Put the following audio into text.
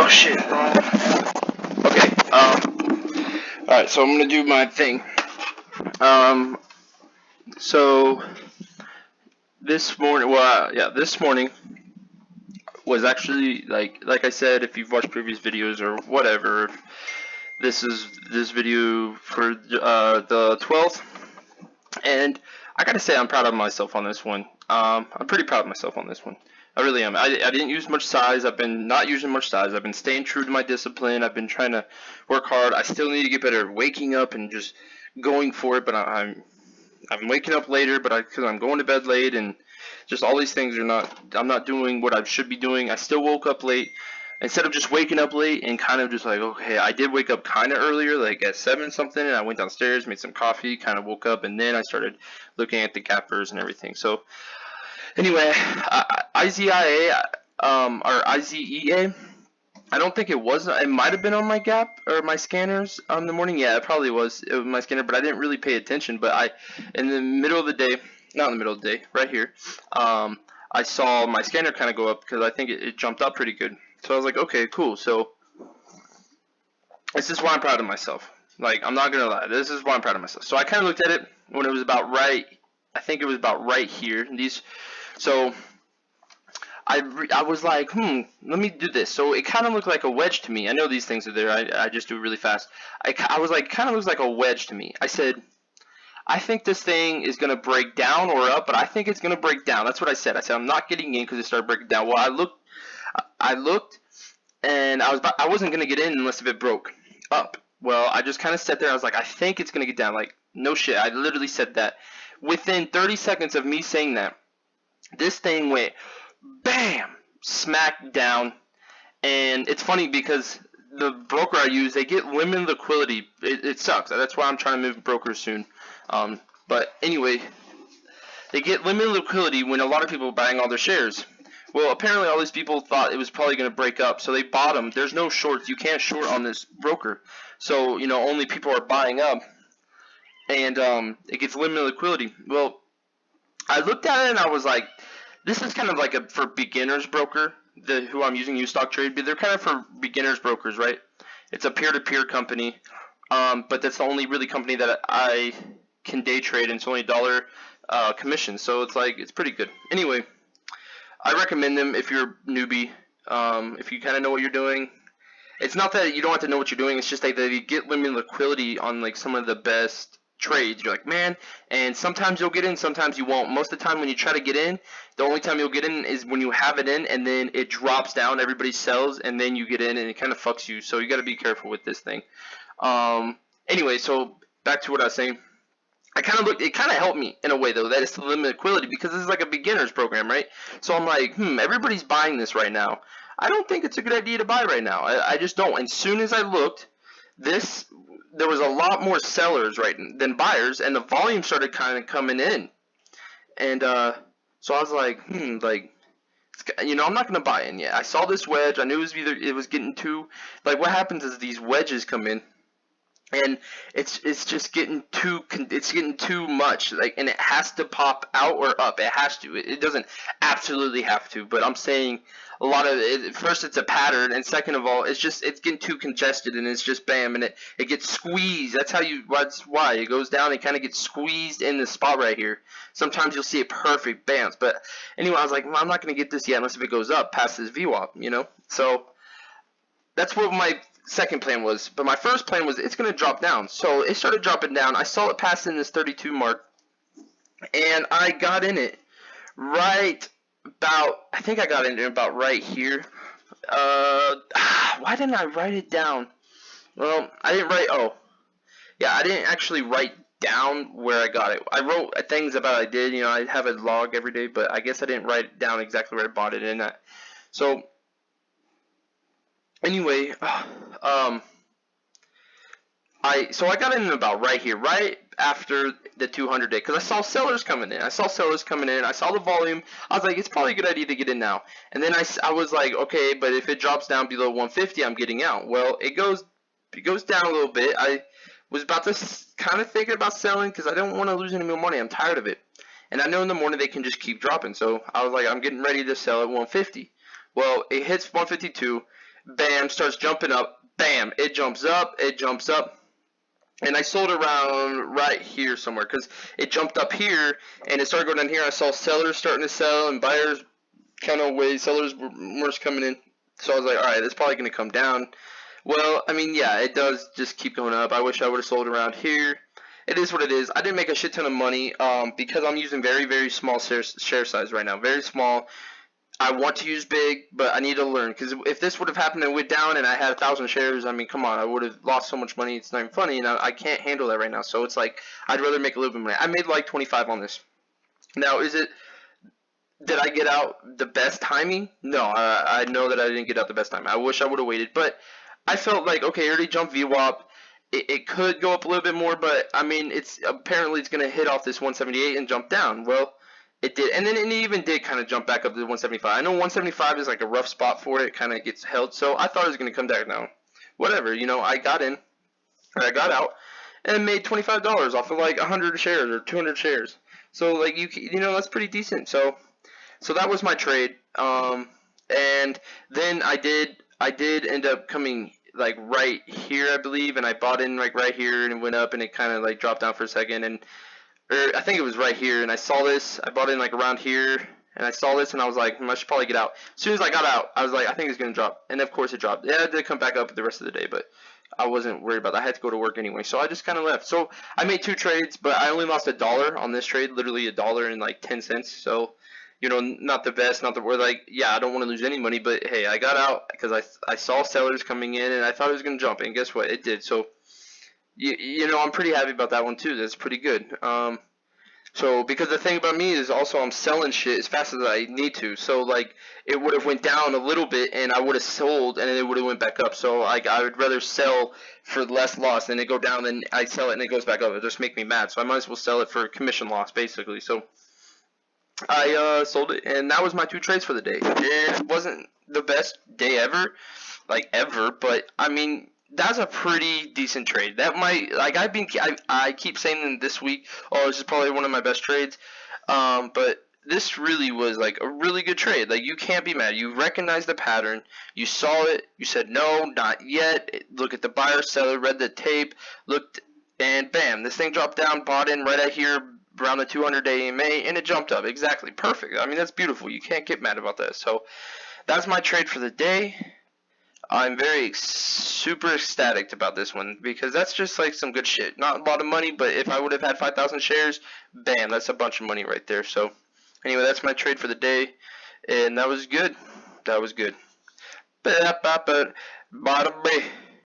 Oh shit. Okay. All right. So I'm gonna do my thing. So this morning, this morning was actually like I said. If you've watched previous videos or whatever, this is this video for the 12th, and I gotta say I'm proud of myself on this one. I'm pretty proud of myself on this one. I really am. I didn't use much size. I've been not using much size. I've been staying true to my discipline. I've been trying to work hard. I still need to get better at waking up and just going for it. But I'm waking up later, but because I'm going to bed late and just all these things are not. I'm not doing what I should be doing. I still woke up late. Instead of just waking up late and kind of just like, okay, I did wake up kind of earlier, like at 7 something, and I went downstairs, made some coffee, kind of woke up, and then I started looking at the gappers and everything. So anyway, IZIA, or IZEA, I don't think it was. It might have been on my Gap or my scanners in the morning. Yeah, it probably was. It was my scanner, but I didn't really pay attention. But in the middle of the day, not in the middle of the day, right here, I saw my scanner kind of go up because I think it jumped up pretty good. So I was like, okay, cool. So this is why I'm proud of myself. Like, I'm not gonna lie, this is why I'm proud of myself. So I kind of looked at it when it was about right. I think it was about right here. So I was like, let me do this. So it kind of looked like a wedge to me. I know these things are there. I just do it really fast. I was like, kind of looks like a wedge to me. I said, I think this thing is going to break down or up, but I think it's going to break down. That's what I said. I said, I'm not getting in because it started breaking down. Well, I looked, and I wasn't going to get in unless if it broke up. Well, I just kind of sat there. I was like, I think it's going to get down. Like, no shit. I literally said that. Within 30 seconds of me saying that, this thing went bam, smack down. And it's funny because the broker I use, they get limited liquidity. It sucks. That's why I'm trying to move brokers soon. But anyway, they get limited liquidity when a lot of people are buying all their shares. Well, apparently all these people thought it was probably going to break up, so they bought them. There's no shorts. You can't short on this broker. So, only people are buying up, and it gets limited liquidity. Well, I looked at it and I was like, this is kind of like a for beginners broker, who I'm using, Stock Trade, but they're kind of for beginners brokers, right? It's a peer-to-peer company, but that's the only really company that I can day trade, and it's only $1 commission, so it's pretty good. Anyway, I recommend them if you're a newbie, if you kind of know what you're doing. It's not that you don't have to know what you're doing, it's just that they get limited liquidity on like some of the best trades. You're like, man, and sometimes you'll get in, sometimes you won't. Most of the time when you try to get in, the only time you'll get in is when you have it in and then it drops down, everybody sells, and then you get in and it kind of fucks you. So you got to be careful with this thing. Anyway, so back to what I was saying. It kind of helped me in a way though, that it's the limited liquidity, because this is like a beginner's program, right? So I'm like, everybody's buying this right now. I don't think it's a good idea to buy right now. I just don't. And as soon as I looked, there was a lot more sellers than buyers, and the volume started kind of coming in. And so I was like, I'm not gonna buy in yet. I saw this wedge. I knew it was getting too, like, what happens is these wedges come in, and it's just getting too much, like, and it has to pop out or up. It has to. It doesn't absolutely have to, but I'm saying a lot of it. First, it's a pattern, and second of all, it's getting too congested, and it's just bam, and it gets squeezed. That's why it goes down. It kind of gets squeezed in this spot right here. Sometimes you'll see it perfect bounce, but anyway, I was like, I'm not gonna get this yet unless if it goes up past this VWAP, So that's what my second plan was. But my first plan was it's going to drop down. So it started dropping down. I saw it pass in this 32 mark, and I got in it right about, I think I got in it about right here. Why didn't I write it down? Well, I didn't actually write down where I got it. I wrote things about I did. I have a log every day, but I guess I didn't write down exactly where I bought it in. So anyway, I got in about right here, right after the 200 day, because I saw sellers coming in. I saw the volume. I was like, it's probably a good idea to get in now. And then I was like, okay, but if it drops down below 150, I'm getting out. Well, it goes down a little bit. I was about to kind of thinking about selling because I don't want to lose any more money. I'm tired of it. And I know in the morning they can just keep dropping. So I was like, I'm getting ready to sell at 150. Well, it hits 152. bam, starts jumping up, bam, it jumps up, and I sold around right here somewhere because it jumped up here and it started going down here. I saw sellers starting to sell and buyers kind of away, sellers were coming in, so I was like, all right, it's probably going to come down. Well, I mean, yeah, it does just keep going up. I wish I would have sold around here. It is what it is. I didn't make a shit ton of money because I'm using very, very small share size right now. Very small. I want to use big, but I need to learn. Because if this would have happened and went down and I had 1,000 shares, I mean, come on, I would have lost so much money. It's not even funny, and I can't handle that right now. So it's like I'd rather make a little bit of money. I made like 25 on this. Now, did I get out the best timing? No, I know that I didn't get out the best time. I wish I would have waited, but I felt like, okay, I already jumped VWAP. It could go up a little bit more, but I mean, apparently it's going to hit off this 178 and jump down. Well, it did, and then it even did kind of jump back up to 175. I know 175 is like a rough spot for it. It kind of gets held, so I thought it was going to come down now. Whatever, I got in, or I got out, and made $25 off of like 100 shares or 200 shares. So like that's pretty decent. So that was my trade. And then I did end up coming like right here, I believe, and I bought in like right here, and it went up, and it kind of like dropped down for a second, or I think it was right here, and I saw this. I bought in like around here, and I saw this, and I was like, I should probably get out. As soon as I got out, I was like, I think it's gonna drop, and of course it dropped. Yeah, it did come back up the rest of the day, but I wasn't worried about that. I had to go to work anyway, so I just kind of left. So I made 2 trades, but I only lost $1 on this trade, literally $1 and like 10 cents. So not the best, not the worst. Like, yeah, I don't want to lose any money, but hey, I got out because I saw sellers coming in, and I thought it was gonna jump, and guess what? It did. So I'm pretty happy about that one too. That's pretty good. So because the thing about me is also I'm selling shit as fast as I need to. So like it would have went down a little bit and I would have sold and then it would have went back up. So like I would rather sell for less loss than it go down than I sell it and it goes back up. It just make me mad. So I might as well sell it for commission loss basically. So I sold it and that was my 2 trades for the day. It wasn't the best day ever, but I mean that's a pretty decent trade. That might, like, I keep saying this week, oh, this is probably one of my best trades. But this really was like a really good trade. Like, you can't be mad. You recognized the pattern. You saw it. You said no, not yet. Look at the buyer, seller, read the tape, looked, and bam, this thing dropped down, bought in right at here around the 200-day EMA, and it jumped up. Exactly, perfect. I mean, that's beautiful. You can't get mad about that. So that's my trade for the day. I'm very super ecstatic about this one because that's just like some good shit. Not a lot of money, but if I would have had 5,000 shares, bam, that's a bunch of money right there. So anyway, that's my trade for the day, and that was good. That was good. Bada bada, bada bada.